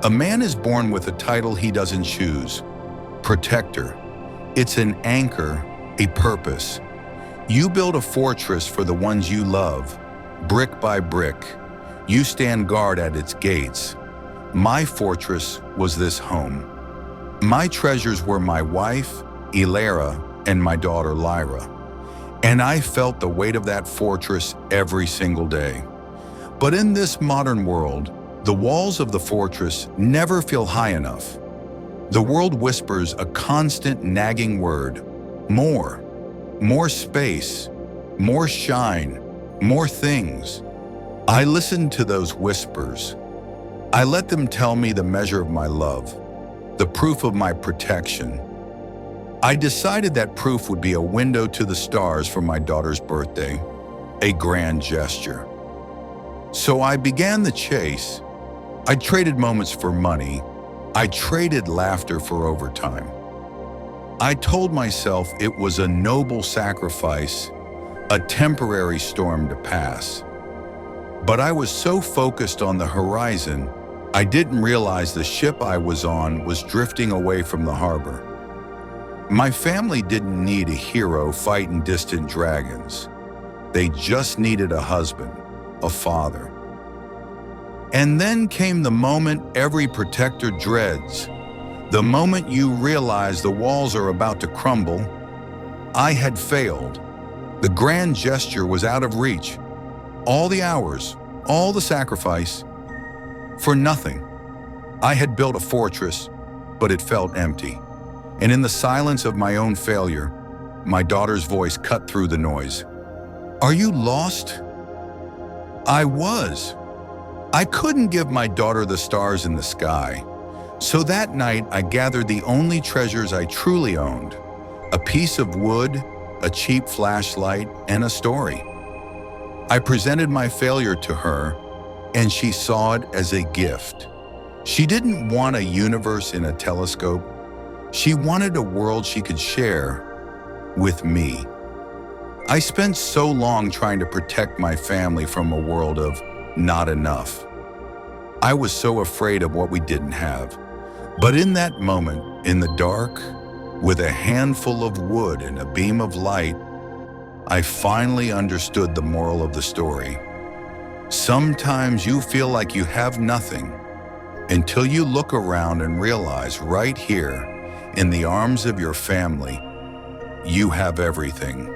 A man is born with a title he doesn't choose. Protector. It's an anchor, a purpose. You build a fortress for the ones you love. Brick by brick, you stand guard at its gates. My fortress was this home. My treasures were my wife, Elara, and my daughter, Lyra. And I felt the weight of that fortress every single day. But in this modern world, the walls of the fortress never feel high enough. The world whispers a constant nagging word: more space, more shine, more things. I listened to those whispers. I let them tell me the measure of my love, the proof of my protection. I decided that proof would be a window to the stars for my daughter's birthday, a grand gesture. So I began the chase. I traded moments for money. I traded laughter for overtime. I told myself it was a noble sacrifice, a temporary storm to pass. But I was so focused on the horizon, I didn't realize the ship I was on was drifting away from the harbor. My family didn't need a hero fighting distant dragons. They just needed a husband, a father. And then came the moment every protector dreads, the moment you realize the walls are about to crumble. I had failed. The grand gesture was out of reach. All the hours, all the sacrifice, for nothing. I had built a fortress, but it felt empty. And in the silence of my own failure, my daughter's voice cut through the noise. "Are you lost?" I was. I couldn't give my daughter the stars in the sky. So that night, I gathered the only treasures I truly owned: a piece of wood, a cheap flashlight, and a story. I presented my failure to her, and she saw it as a gift. She didn't want a universe in a telescope. She wanted a world she could share with me. I spent so long trying to protect my family from a world of not enough. I was so afraid of what we didn't have. But in that moment, in the dark, with a handful of wood and a beam of light, I finally understood the moral of the story. Sometimes you feel like you have nothing until you look around and realize right here, in the arms of your family, you have everything.